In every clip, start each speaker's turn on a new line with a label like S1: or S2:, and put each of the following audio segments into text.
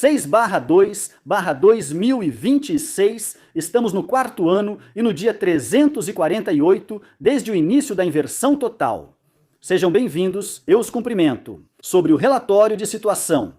S1: 6/2/2026, estamos no 4º ano e no dia 348 desde o início da inversão total. Sejam bem-vindos, eu os cumprimento. Sobre o relatório de situação.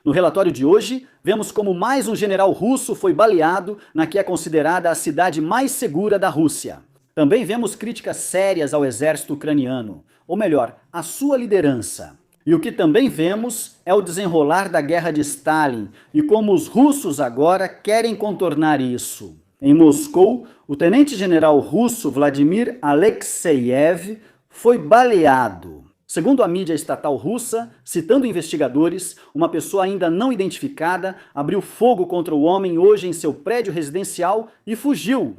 S1: No relatório de hoje, vemos como mais um general russo foi baleado na que é considerada a cidade mais segura da Rússia. Também vemos críticas sérias ao exército ucraniano, ou melhor, à sua liderança. E o que também vemos é o desenrolar da guerra de Stalin e como os russos agora querem contornar isso. Em Moscou, o tenente-general russo Vladimir Alexeyev foi baleado. Segundo a mídia estatal russa, citando investigadores, uma pessoa ainda não identificada abriu fogo contra o homem hoje em seu prédio residencial e fugiu.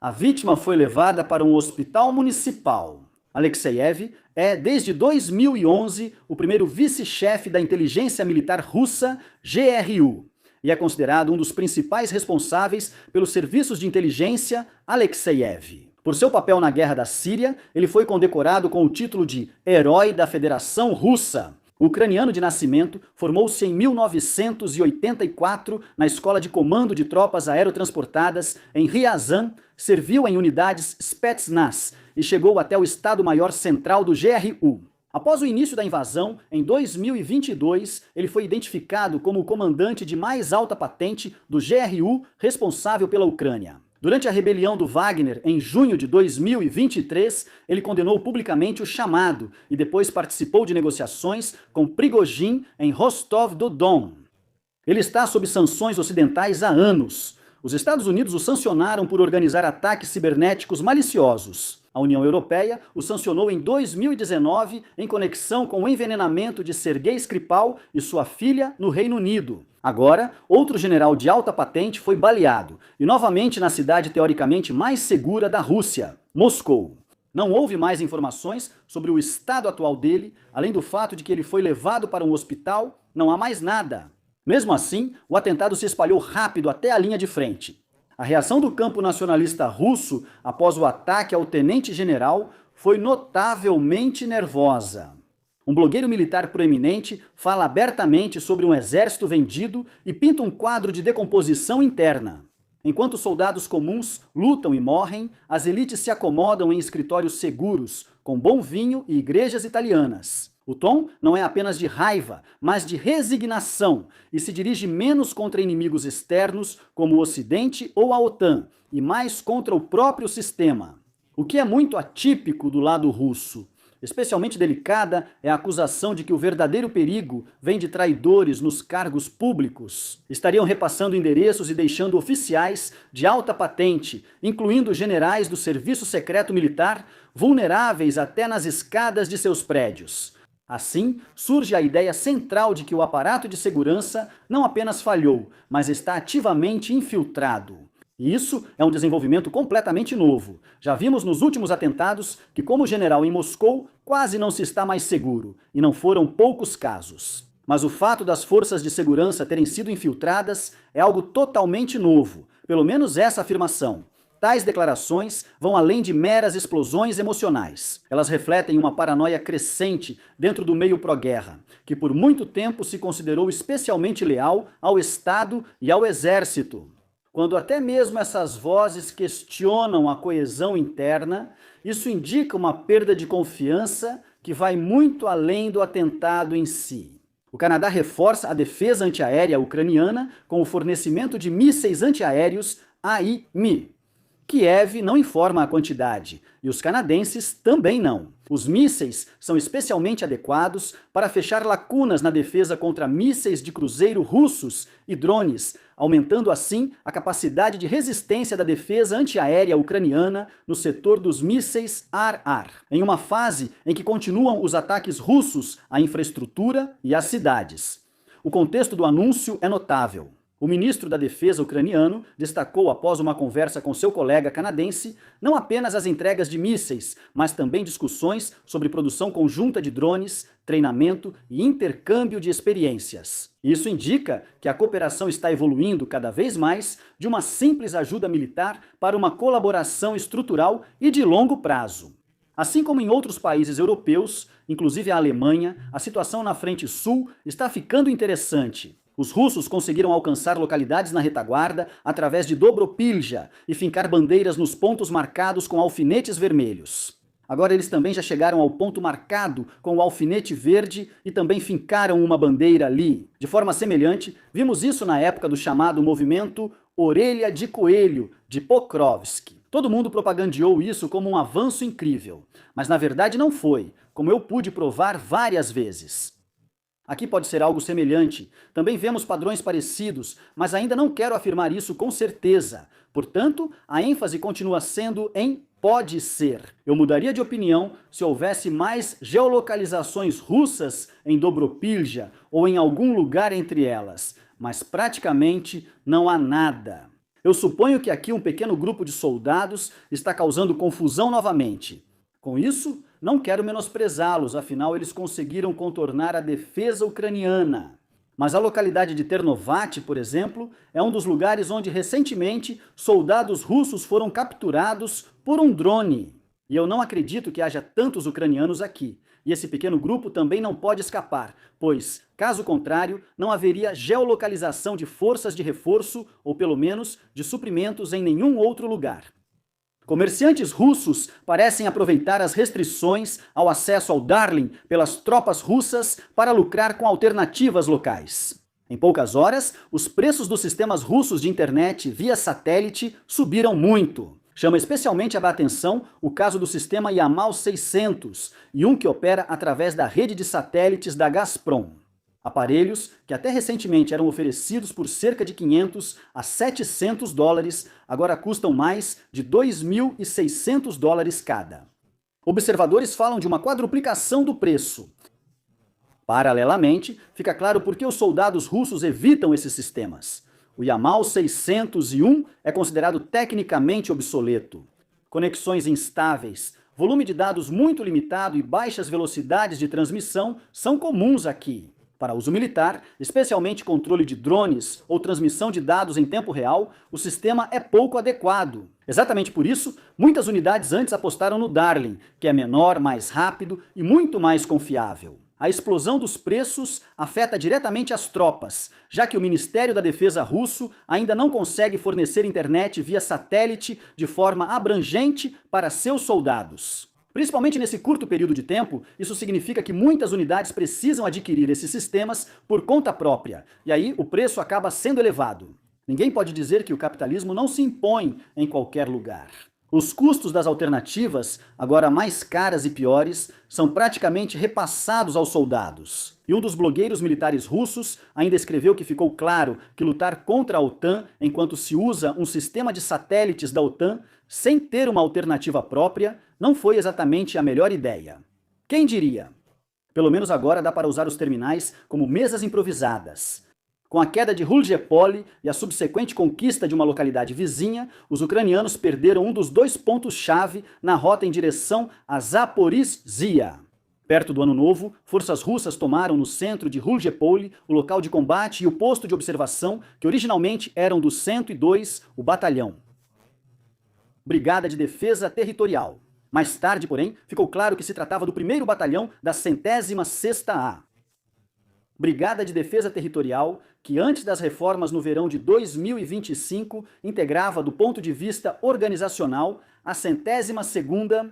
S1: A vítima foi levada para um hospital municipal. Alexeyev é, desde 2011, o primeiro vice-chefe da inteligência militar russa, GRU, e é considerado um dos principais responsáveis pelos serviços de inteligência Alexeyev. Por seu papel na guerra da Síria, ele foi condecorado com o título de Herói da Federação Russa. O ucraniano de nascimento formou-se em 1984 na Escola de Comando de Tropas Aerotransportadas em Ryazan, serviu em unidades Spetsnaz e chegou até o Estado-Maior Central do GRU. Após o início da invasão, em 2022, ele foi identificado como o comandante de mais alta patente do GRU responsável pela Ucrânia. Durante a rebelião do Wagner, em junho de 2023, ele condenou publicamente o chamado e depois participou de negociações com Prigozhin em Rostov-do-Don. Ele está sob sanções ocidentais há anos. Os Estados Unidos o sancionaram por organizar ataques cibernéticos maliciosos. A União Europeia o sancionou em 2019 em conexão com o envenenamento de Sergei Skripal e sua filha no Reino Unido. Agora, outro general de alta patente foi baleado, e novamente na cidade teoricamente mais segura da Rússia, Moscou. Não houve mais informações sobre o estado atual dele, além do fato de que ele foi levado para um hospital, não há mais nada. Mesmo assim, o atentado se espalhou rápido até a linha de frente. A reação do campo nacionalista russo após o ataque ao tenente-general foi notavelmente nervosa. Um blogueiro militar proeminente fala abertamente sobre um exército vendido e pinta um quadro de decomposição interna. Enquanto soldados comuns lutam e morrem, as elites se acomodam em escritórios seguros, com bom vinho e igrejas italianas. O tom não é apenas de raiva, mas de resignação, e se dirige menos contra inimigos externos, como o Ocidente ou a OTAN, e mais contra o próprio sistema. O que é muito atípico do lado russo. Especialmente delicada é a acusação de que o verdadeiro perigo vem de traidores nos cargos públicos. Estariam repassando endereços e deixando oficiais de alta patente, incluindo generais do Serviço Secreto Militar, vulneráveis até nas escadas de seus prédios. Assim, surge a ideia central de que o aparato de segurança não apenas falhou, mas está ativamente infiltrado. E isso é um desenvolvimento completamente novo. Já vimos nos últimos atentados que, como general em Moscou, quase não se está mais seguro, e não foram poucos casos. Mas o fato das forças de segurança terem sido infiltradas é algo totalmente novo, pelo menos essa afirmação. Tais declarações vão além de meras explosões emocionais. Elas refletem uma paranoia crescente dentro do meio pró-guerra, que por muito tempo se considerou especialmente leal ao Estado e ao Exército. Quando até mesmo essas vozes questionam a coesão interna, isso indica uma perda de confiança que vai muito além do atentado em si. O Canadá reforça a defesa antiaérea ucraniana com o fornecimento de mísseis antiaéreos AIM. Kiev não informa a quantidade, e os canadenses também não. Os mísseis são especialmente adequados para fechar lacunas na defesa contra mísseis de cruzeiro russos e drones, aumentando assim a capacidade de resistência da defesa antiaérea ucraniana no setor dos mísseis ar-ar, em uma fase em que continuam os ataques russos à infraestrutura e às cidades. O contexto do anúncio é notável. O ministro da Defesa ucraniano destacou após uma conversa com seu colega canadense não apenas as entregas de mísseis, mas também discussões sobre produção conjunta de drones, treinamento e intercâmbio de experiências. Isso indica que a cooperação está evoluindo cada vez mais de uma simples ajuda militar para uma colaboração estrutural e de longo prazo. Assim como em outros países europeus, inclusive a Alemanha, a situação na frente sul está ficando interessante. Os russos conseguiram alcançar localidades na retaguarda através de Dobropilja e fincar bandeiras nos pontos marcados com alfinetes vermelhos. Agora eles também já chegaram ao ponto marcado com o alfinete verde e também fincaram uma bandeira ali. De forma semelhante, vimos isso na época do chamado movimento Orelha de Coelho, de Pokrovsky. Todo mundo propagandeou isso como um avanço incrível, mas na verdade não foi, como eu pude provar várias vezes. Aqui pode ser algo semelhante. Também vemos padrões parecidos, mas ainda não quero afirmar isso com certeza. Portanto, a ênfase continua sendo em pode ser. Eu mudaria de opinião se houvesse mais geolocalizações russas em Dobropilja ou em algum lugar entre elas, mas praticamente não há nada. Eu suponho que aqui um pequeno grupo de soldados está causando confusão novamente. Com isso, não quero menosprezá-los, afinal eles conseguiram contornar a defesa ucraniana. Mas a localidade de Ternovat, por exemplo, é um dos lugares onde recentemente soldados russos foram capturados por um drone. E eu não acredito que haja tantos ucranianos aqui. E esse pequeno grupo também não pode escapar, pois, caso contrário, não haveria geolocalização de forças de reforço, ou pelo menos de suprimentos em nenhum outro lugar. Comerciantes russos parecem aproveitar as restrições ao acesso ao Darling pelas tropas russas para lucrar com alternativas locais. Em poucas horas, os preços dos sistemas russos de internet via satélite subiram muito. Chama especialmente a atenção o caso do sistema Yamal 600 e um que opera através da rede de satélites da Gazprom. Aparelhos que até recentemente eram oferecidos por cerca de 500 a 700 dólares, agora custam mais de 2.600 dólares cada. Observadores falam de uma quadruplicação do preço. Paralelamente, fica claro por que os soldados russos evitam esses sistemas. O Yamal 601 é considerado tecnicamente obsoleto. Conexões instáveis, volume de dados muito limitado e baixas velocidades de transmissão são comuns aqui. Para uso militar, especialmente controle de drones ou transmissão de dados em tempo real, o sistema é pouco adequado. Exatamente por isso, muitas unidades antes apostaram no Darling, que é menor, mais rápido e muito mais confiável. A explosão dos preços afeta diretamente as tropas, já que o Ministério da Defesa russo ainda não consegue fornecer internet via satélite de forma abrangente para seus soldados. Principalmente nesse curto período de tempo, isso significa que muitas unidades precisam adquirir esses sistemas por conta própria, e aí o preço acaba sendo elevado. Ninguém pode dizer que o capitalismo não se impõe em qualquer lugar. Os custos das alternativas, agora mais caras e piores, são praticamente repassados aos soldados. E um dos blogueiros militares russos ainda escreveu que ficou claro que lutar contra a OTAN enquanto se usa um sistema de satélites da OTAN sem ter uma alternativa própria não foi exatamente a melhor ideia. Quem diria? Pelo menos agora dá para usar os terminais como mesas improvisadas. Com a queda de Rulgepole e a subsequente conquista de uma localidade vizinha, os ucranianos perderam um dos dois pontos-chave na rota em direção a Zaporizhzhia. Perto do Ano Novo, forças russas tomaram no centro de Rulgepole o local de combate e o posto de observação que originalmente eram do 102, o batalhão. Brigada de Defesa Territorial. Mais tarde, porém, ficou claro que se tratava do 1º Batalhão da 106ª A. Brigada de Defesa Territorial, que antes das reformas no verão de 2025, integrava do ponto de vista organizacional a 102ª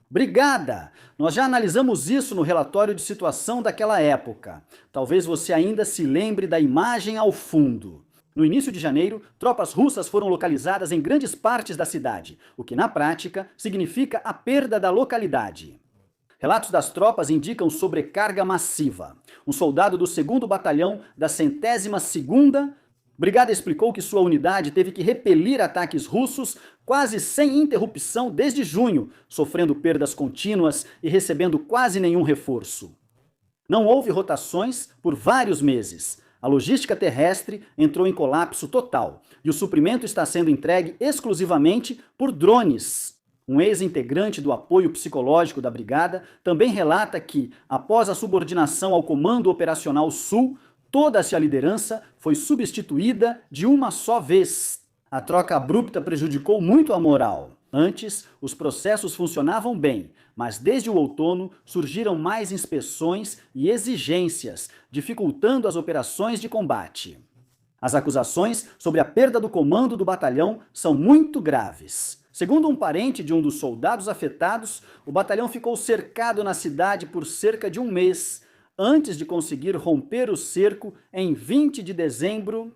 S1: Brigada! Nós já analisamos isso no relatório de situação daquela época. Talvez você ainda se lembre da imagem ao fundo. No início de janeiro, tropas russas foram localizadas em grandes partes da cidade, o que na prática significa a perda da localidade. Relatos das tropas indicam sobrecarga massiva. Um soldado do 2º Batalhão da 102ª Brigada explicou que sua unidade teve que repelir ataques russos quase sem interrupção desde junho, sofrendo perdas contínuas e recebendo quase nenhum reforço. Não houve rotações por vários meses. A logística terrestre entrou em colapso total e o suprimento está sendo entregue exclusivamente por drones. Um ex-integrante do apoio psicológico da brigada também relata que, após a subordinação ao Comando Operacional Sul, toda-se a liderança foi substituída de uma só vez. A troca abrupta prejudicou muito a moral. Antes, os processos funcionavam bem, mas desde o outono surgiram mais inspeções e exigências, dificultando as operações de combate. As acusações sobre a perda do comando do batalhão são muito graves. Segundo um parente de um dos soldados afetados, o batalhão ficou cercado na cidade por cerca de um mês, antes de conseguir romper o cerco em 20 de dezembro.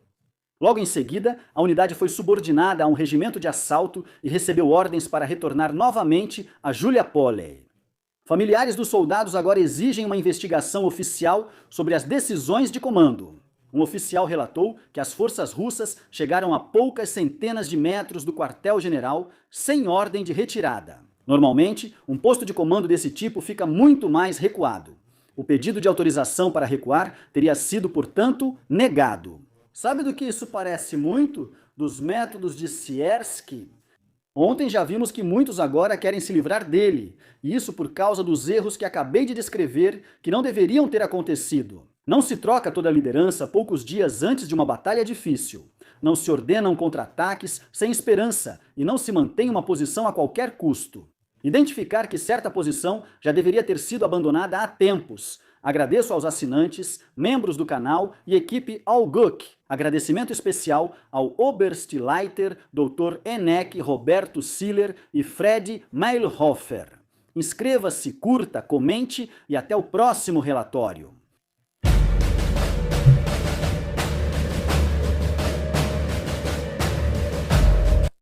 S1: Logo em seguida, a unidade foi subordinada a um regimento de assalto e recebeu ordens para retornar novamente a Juliapole. Familiares dos soldados agora exigem uma investigação oficial sobre as decisões de comando. Um oficial relatou que as forças russas chegaram a poucas centenas de metros do quartel-general sem ordem de retirada. Normalmente, um posto de comando desse tipo fica muito mais recuado. O pedido de autorização para recuar teria sido, portanto, negado. Sabe do que isso parece muito? Dos métodos de Siersky. Ontem já vimos que muitos agora querem se livrar dele, e isso por causa dos erros que acabei de descrever que não deveriam ter acontecido. Não se troca toda a liderança poucos dias antes de uma batalha difícil. Não se ordenam contra-ataques sem esperança e não se mantém uma posição a qualquer custo. Identificar que certa posição já deveria ter sido abandonada há tempos. Agradeço aos assinantes, membros do canal e equipe Alguk. Agradecimento especial ao Oberstleiter Dr. Enek Roberto Siller e Fred Meilhofer. Inscreva-se, curta, comente e até o próximo relatório.